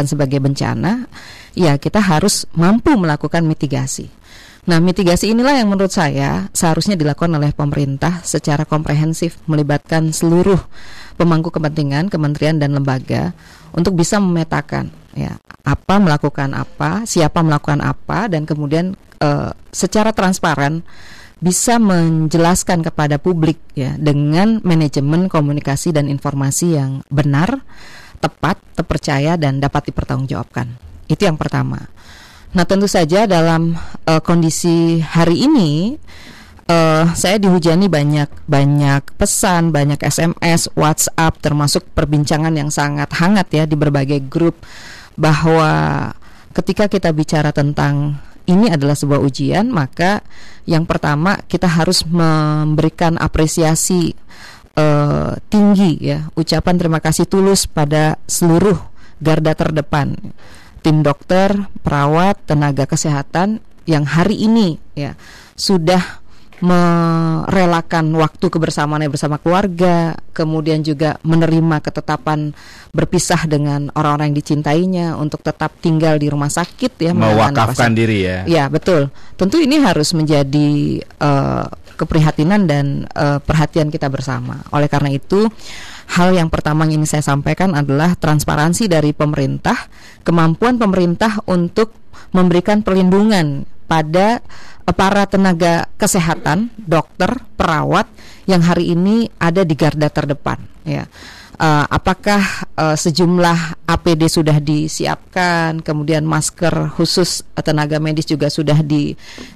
Sebagai bencana, ya kita harus mampu melakukan mitigasi. Nah, mitigasi inilah yang menurut saya seharusnya dilakukan oleh pemerintah secara komprehensif, melibatkan seluruh pemangku kepentingan, kementerian dan lembaga untuk bisa memetakan ya apa melakukan apa, siapa melakukan apa, dan kemudian secara transparan bisa menjelaskan kepada publik ya dengan manajemen komunikasi dan informasi yang benar, tepat, terpercaya, dan dapat dipertanggungjawabkan. Itu yang pertama. Nah, tentu saja dalam kondisi hari ini saya dihujani banyak pesan, banyak SMS, WhatsApp, termasuk perbincangan yang sangat hangat ya di berbagai grup, bahwa ketika kita bicara tentang ini adalah sebuah ujian, maka yang pertama kita harus memberikan apresiasi tinggi ya, ucapan terima kasih tulus pada seluruh garda terdepan, tim dokter, perawat, tenaga kesehatan yang hari ini ya sudah merelakan waktu kebersamaannya bersama keluarga, kemudian juga menerima ketetapan berpisah dengan orang-orang yang dicintainya untuk tetap tinggal di rumah sakit ya, mewakafkan diri ya. Ya, betul. Tentu ini harus menjadi keprihatinan dan perhatian kita bersama. Oleh karena itu, hal yang pertama yang ingin saya sampaikan adalah transparansi dari pemerintah, kemampuan pemerintah untuk memberikan perlindungan pada para tenaga kesehatan, dokter, perawat yang hari ini ada di garda terdepan ya. Apakah sejumlah APD sudah disiapkan, kemudian masker khusus tenaga medis juga sudah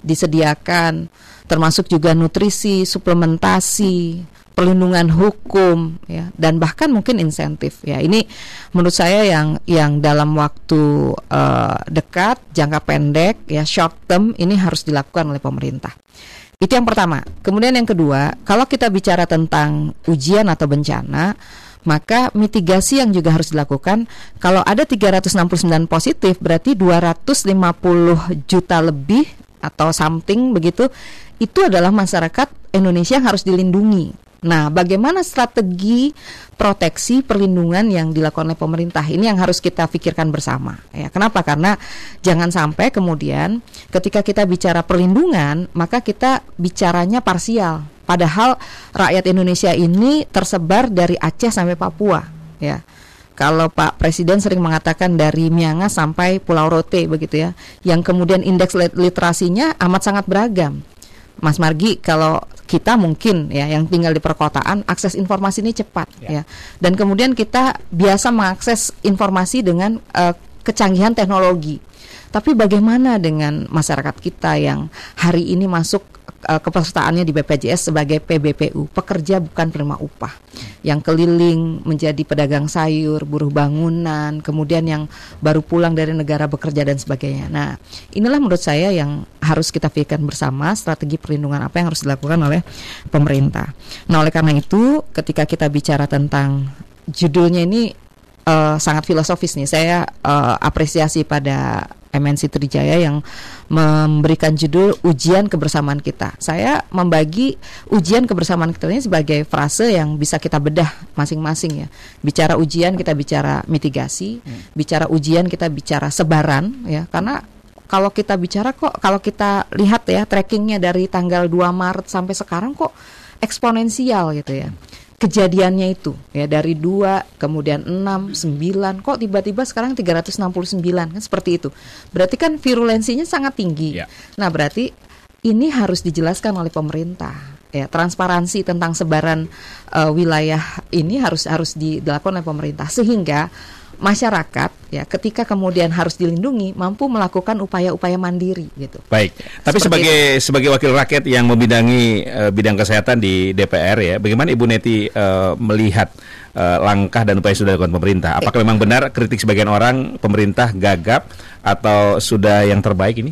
disediakan, termasuk juga nutrisi, suplementasi, perlindungan hukum ya, dan bahkan mungkin insentif ya. Ini menurut saya yang dalam waktu dekat, jangka pendek ya, short term, ini harus dilakukan oleh pemerintah. Itu yang pertama. Kemudian yang kedua, kalau kita bicara tentang ujian atau bencana, maka mitigasi yang juga harus dilakukan. Kalau ada 369 positif, berarti 250 juta lebih atau something begitu, itu adalah masyarakat Indonesia yang harus dilindungi. Nah, bagaimana strategi proteksi perlindungan yang dilakukan oleh pemerintah? Ini yang harus kita pikirkan bersama ya. Kenapa? Karena jangan sampai kemudian ketika kita bicara perlindungan, maka kita bicaranya parsial. Padahal rakyat Indonesia ini tersebar dari Aceh sampai Papua ya. Kalau Pak Presiden sering mengatakan dari Miangas sampai Pulau Rote begitu ya, yang kemudian indeks literasinya amat sangat beragam. Mas Margi, kalau kita mungkin ya yang tinggal di perkotaan, akses informasi ini cepat ya. Dan kemudian kita biasa mengakses informasi dengan kecanggihan teknologi. Tapi bagaimana dengan masyarakat kita yang hari ini masuk kepesertaannya di BPJS sebagai PBPU, pekerja bukan penerima upah, yang keliling menjadi pedagang sayur, buruh bangunan, kemudian yang baru pulang dari negara bekerja dan sebagainya. Nah, inilah menurut saya yang harus kita pikirkan bersama, strategi perlindungan apa yang harus dilakukan oleh pemerintah. Nah, oleh karena itu, ketika kita bicara tentang judulnya ini sangat filosofis nih, saya apresiasi pada MNC Trijaya yang memberikan judul ujian kebersamaan kita. Saya membagi ujian kebersamaan kita ini sebagai frase yang bisa kita bedah masing-masing ya. Bicara ujian kita bicara mitigasi, bicara ujian kita bicara sebaran ya. Karena kalau kita bicara kalau kita lihat ya trackingnya dari tanggal 2 Maret sampai sekarang kok eksponensial gitu ya. Kejadiannya itu ya, dari 2 kemudian 6, 9, kok tiba-tiba sekarang 369 kan, seperti itu. Berarti kan virulensinya sangat tinggi ya. Nah, berarti ini harus dijelaskan oleh pemerintah ya. Transparansi tentang sebaran wilayah ini harus dilakukan oleh pemerintah, sehingga masyarakat ya ketika kemudian harus dilindungi mampu melakukan upaya-upaya mandiri gitu. Baik. Tapi sebagai wakil rakyat yang membidangi bidang kesehatan di DPR ya, bagaimana Ibu Neti melihat langkah dan upaya sudah dilakukan pemerintah? Apakah memang benar kritik sebagian orang pemerintah gagap atau sudah yang terbaik ini?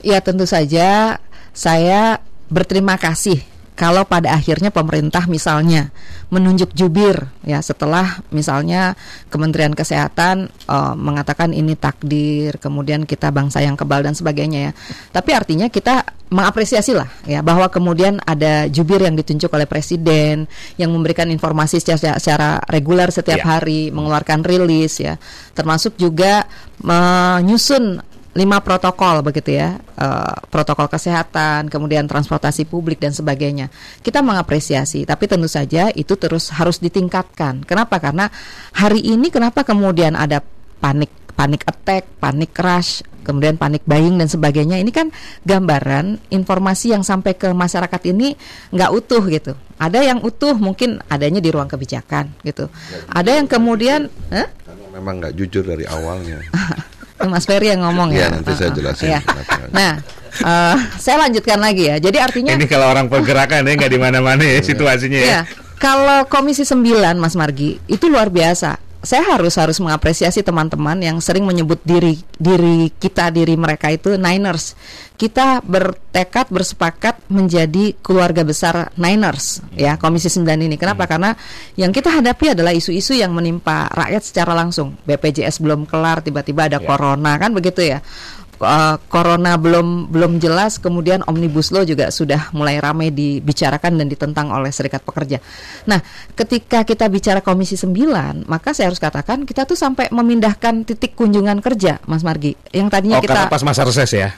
Ya, tentu saja saya berterima kasih kalau pada akhirnya pemerintah misalnya menunjuk jubir ya, setelah misalnya Kementerian Kesehatan mengatakan ini takdir, kemudian kita bangsa yang kebal dan sebagainya ya. Tapi artinya kita mengapresiasi lah ya, bahwa kemudian ada jubir yang ditunjuk oleh presiden yang memberikan informasi secara reguler setiap hari, mengeluarkan rilis ya, termasuk juga menyusun 5 protokol begitu ya, protokol kesehatan, kemudian transportasi publik dan sebagainya. Kita mengapresiasi, tapi tentu saja itu terus harus ditingkatkan. Kenapa? Karena hari ini kenapa kemudian ada panik attack, panik rush, kemudian panik buying dan sebagainya. Ini kan gambaran informasi yang sampai ke masyarakat ini nggak utuh gitu. Ada yang utuh mungkin adanya di ruang kebijakan gitu. Ada yang kemudian karena memang nggak jujur dari awalnya. Mas Ferry yang ngomong ya. Nanti saya jelasin. Ya. Nah, saya lanjutkan lagi ya. Jadi artinya ini kalau orang pergerakan ya nggak di mana-mana ya situasinya ya. Kalau Komisi 9 Mas Margi itu luar biasa. Saya harus mengapresiasi teman-teman yang sering menyebut diri mereka itu Niners. Kita bertekad bersepakat menjadi keluarga besar Niners ya, Komisi 9 ini. Kenapa? Karena yang kita hadapi adalah isu-isu yang menimpa rakyat secara langsung. BPJS belum kelar, tiba-tiba ada corona kan begitu ya. Corona belum jelas, kemudian Omnibus Law juga sudah mulai ramai dibicarakan dan ditentang oleh serikat pekerja. Nah, ketika kita bicara Komisi 9, maka saya harus katakan kita tuh sampai memindahkan titik kunjungan kerja, Mas Margi. Yang tadinya kita karena pas masa reses ya.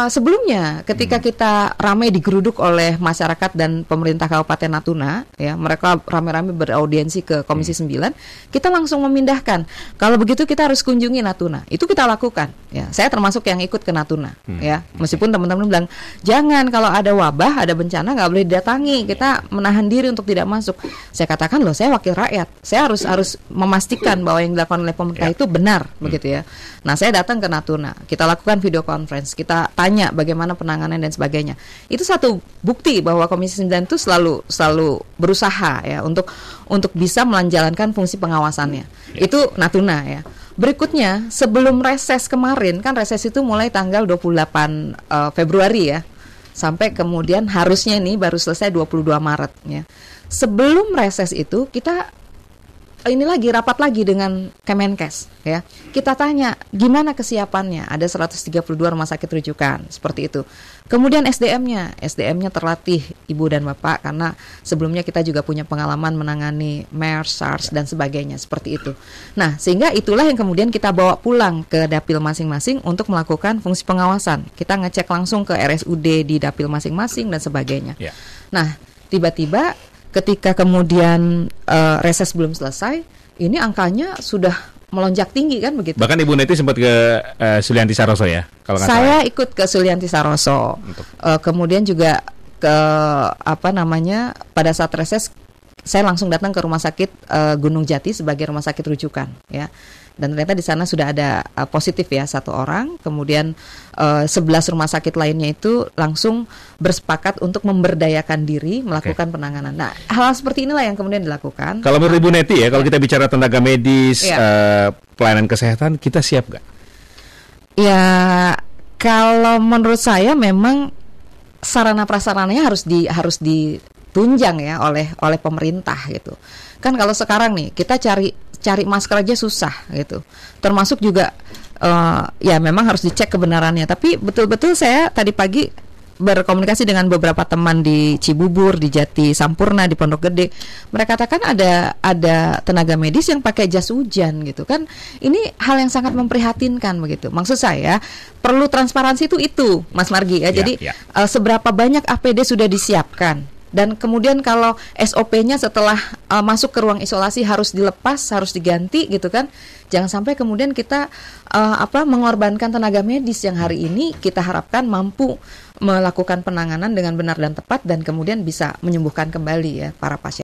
Sebelumnya ketika kita ramai digeruduk oleh masyarakat dan pemerintah Kabupaten Natuna ya, mereka ramai-ramai beraudiensi ke Komisi 9, kita langsung memindahkan. Kalau begitu kita harus kunjungi Natuna. Itu kita lakukan ya. Saya termasuk yang ikut ke Natuna ya. Meskipun teman-teman bilang jangan, kalau ada wabah, ada bencana nggak boleh didatangi. Kita menahan diri untuk tidak masuk. Saya katakan loh, saya wakil rakyat. Saya harus memastikan bahwa yang dilakukan oleh pemerintah itu benar begitu ya. Nah, saya datang ke Natuna. Kita lakukan video conference. Kita tanya bagaimana penanganan dan sebagainya. Itu satu bukti bahwa Komisi 9 itu selalu berusaha ya untuk bisa menjalankan fungsi pengawasannya. Itu Natuna ya. Berikutnya, sebelum reses kemarin, kan reses itu mulai tanggal 28 Februari ya. Sampai kemudian harusnya ini baru selesai 22 Maret ya. Sebelum reses itu kita rapat lagi dengan Kemenkes ya. Kita tanya gimana kesiapannya. Ada 132 rumah sakit rujukan seperti itu. Kemudian SDM-nya terlatih Ibu dan Bapak, karena sebelumnya kita juga punya pengalaman menangani MERS, SARS dan sebagainya seperti itu. Nah, sehingga itulah yang kemudian kita bawa pulang ke dapil masing-masing untuk melakukan fungsi pengawasan. Kita ngecek langsung ke RSUD di dapil masing-masing dan sebagainya. Nah, tiba-tiba ketika kemudian reses belum selesai, ini angkanya sudah melonjak tinggi kan begitu. Bahkan Ibu Neti sempat ke Sulianti Saroso ya, kalau nggak salah. Saya ikut ke Sulianti Saroso. Kemudian juga ke pada saat reses saya langsung datang ke rumah sakit Gunung Jati sebagai rumah sakit rujukan ya. Dan ternyata di sana sudah ada positif ya 1 orang. Kemudian 11 rumah sakit lainnya itu langsung bersepakat untuk memberdayakan diri melakukan penanganan. Nah, hal seperti inilah yang kemudian dilakukan. Kalau menurut Ibu Neti ya, kalau kita bicara tenaga medis, pelayanan kesehatan, kita siap nggak? Ya, kalau menurut saya memang sarana prasarananya harus ditunjang ya oleh pemerintah gitu. Kan kalau sekarang nih kita cari masker aja susah gitu. Termasuk juga ya memang harus dicek kebenarannya. Tapi betul-betul saya tadi pagi berkomunikasi dengan beberapa teman di Cibubur, di Jati Sampurna, di Pondok Gede. Mereka katakan ada tenaga medis yang pakai jas hujan gitu kan. Ini hal yang sangat memprihatinkan begitu. Maksud saya perlu transparansi itu Mas Margi ya. Jadi seberapa banyak APD sudah disiapkan. Dan kemudian kalau SOP-nya setelah masuk ke ruang isolasi harus dilepas, harus diganti gitu kan. Jangan sampai kemudian kita mengorbankan tenaga medis yang hari ini kita harapkan mampu melakukan penanganan dengan benar dan tepat dan kemudian bisa menyembuhkan kembali ya para pasien.